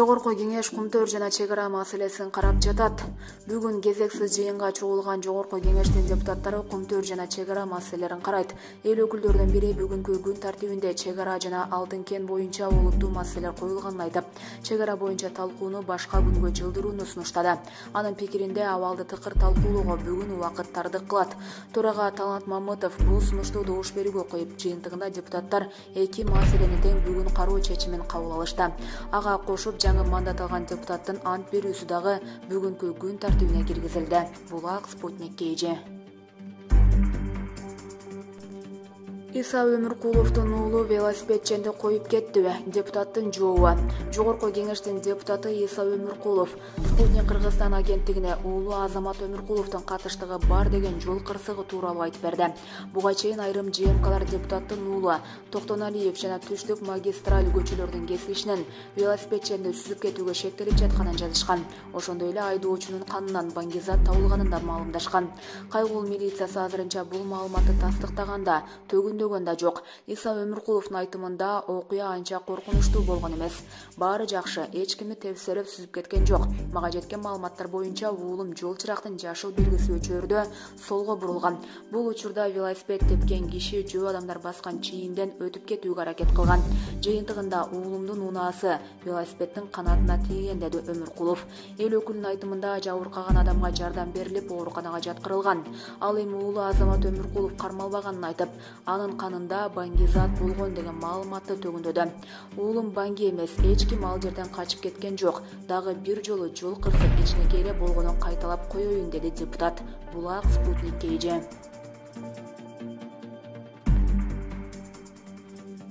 Жогорку кеңеш кумтөр жана чек ара маселесин карап жатат. Бүгүн кезексиз жыйынга чогулган Жогорку кеңештин депутаттары кумтөр жана чек ара маселелерин карайт. Эл өкүлдөрүнүн бири бүгүнкү күн тартибинде чек ара жана алтын кен боюнча олуттуу маселелер коюлганын айтып, чек ара боюнча талкууну башка күнгө жылдырууну сунуштады. Анын пикиринде абалды тыкыр талкуулоого бүгүн убакыт тардык кылат. Төрага Талант Мамытов бул сунушту добуш берүүгө коюп, жыйынтыгында депутаттар эки маселени тең бүгүн кароо чечимин кабыл алышты. Ага кошуп жаңы мандат алган депутаттын ант берүүсү дагы бүгүнкү күн тартибине киргизилди. Булак Спутник KG. Иса Өмүркуловдун уулу велосипедченди коюп кеттиби? Депутаттын жообу. Жогорку кеңештин депутаты Иса Өмүркулов Спутник Кыргызстан агенттигине уулу Азамат Өмүркуловдун катыштыгы бар деген жол кырсыгы тууралуу айтып берди. Буга чейин айрым ЖМКлар депутаттын уулу Токтоналиев жана Түштүк магистраль көчөлөрдүн кесилишинен велосипедченди сүзүп кетүүгө шектелип жатканын жазышкан. Ошондой эле айдоочунун канынан баңгизат табылганын да маалымдашкан. Кайгул милициясы азырынча бул маалыматты тастыктаганда да жок. Иса Өмүркуловдун айтымында окуя анча коркунучтуу болгон эмес. Баары жакшы, эч кимди тепселеп сүзүп кеткен жок. Мага жеткен маалыматтар боюнча уулум жол чырактын жашыл белгиси өчөрдө солго бурулган. Бул учурда велосипед тепкен киши жөө адамдар баскан чийинден өтүп кетүүгө аракет кылган. Жыйынтыгында уулумдун унаасы велосипеддин канатына тийген, деди Өмүркулов. Эл өкүлүнүн айтымында жабыркаган адамга жардам берилип, ооруканага жаткырылган. Ал эми уулу Азамат Өмүркулов кармалбаганын айтып, анын канында баңгизат болгон деген маалыматты төгүндөдү. Уулум баңги эмес, эч ким ал жерден качып кеткен жок. Дагы бир жолу жол кырсык кичинекей эле болгонун кайталап коеюн, деди депутат. Булак Спутник KG.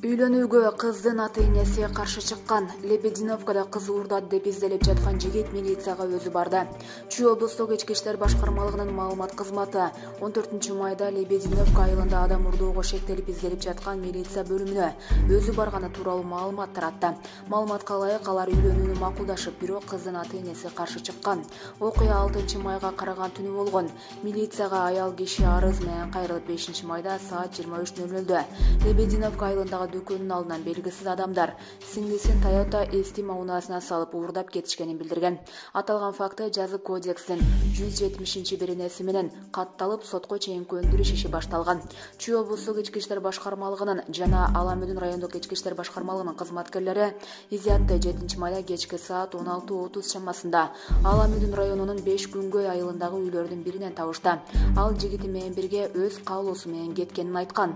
Үйлөнүүгө кыздын ата-энеси каршы чыккан. Лебединовкада кыз уурдат деп изделип жаткан жигит милицияга өзү барды. Чүй облустук ички иштер башкармалыгынын маалымат кызматы 14-майда Лебединовка айылында адам урдоого шектелип изделип жаткан милиция бөлүмүнө өзү барганы тууралуу маалымат таратты. Маалыматка ылайык, алар үйлөнүүнү макулдашып, бирок кыздын ата-энеси каршы чыккан. Окуя 6-майга караган түнү болгон. Милицияга аял киши арыз менен кайрылып 5-майда саат 23:00 Лебединовка айылындагы дүкөнүнүн алдынан белгисиз адамдар сиңдисин Toyota Estima унаасына салып уурдап кетишкенин билдирген. Аталган факты жазык кодекстин 170-беренеси менен катталып, сотко чейинки өндүрүш иши башталган. Чүй облустук ички иштер башкармалыгынын жана Ала-Мөдүн райондук ички иштер башкармалыгынын кызматкерлери изятты 7-майда кечки саат 16:30 чамасында Ала-Мөдүн районунун 5 күнгөй айылындагы үйлөрдүн биринен табышты. Ал жигити менен бирге өз каалоосу менен кеткенин айткан.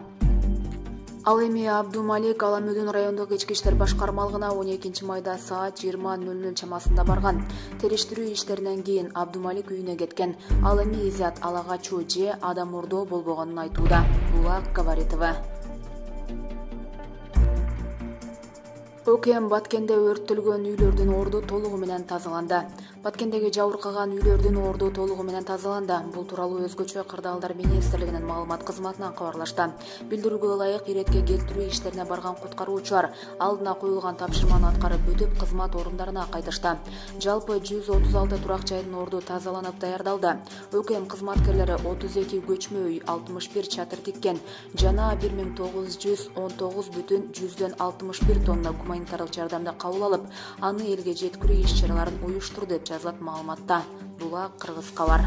Ал эми Абдумалик Ала-Мөдүн райондук ички иштер башкармалыгына 12-майда саат 20:00 чамасында барган. Териштирүү иштеринен кийин Абдумалик үйүнө кеткен. Ал эми изят ала качуу же адам урдоо болбогонун айтууда. Булак Говоритова. ОКМ Баткенде өрттөлгөн үйлөрдүн орду толугу менен тазаланды. Баткендеги жабыркаган үйлөрдүн орду толугу менен тазаланды. Бул тууралуу Өзгөчө кырдаалдар министрлигинин маалымат кызматынан кабарлашты. Билдирүүгө ылайык, иретке келтирүү иштерине барган куткаруучулар алдына коюлган тапшырманы аткарып бүтүп, кызмат орундарына кайтышты. Жалпы 136 турак жайдын орду тазаланып даярдалды. ОКМ кызматкерлери 32 көчмө үй, 61 чатыр тиккен жана 1919,161 тонна гуманитардык жардамды кабыл алып, аны элге жеткирүү иш-чараларын уюштурду деп жазылат маалыматта. Булак Кыргыз Кабар.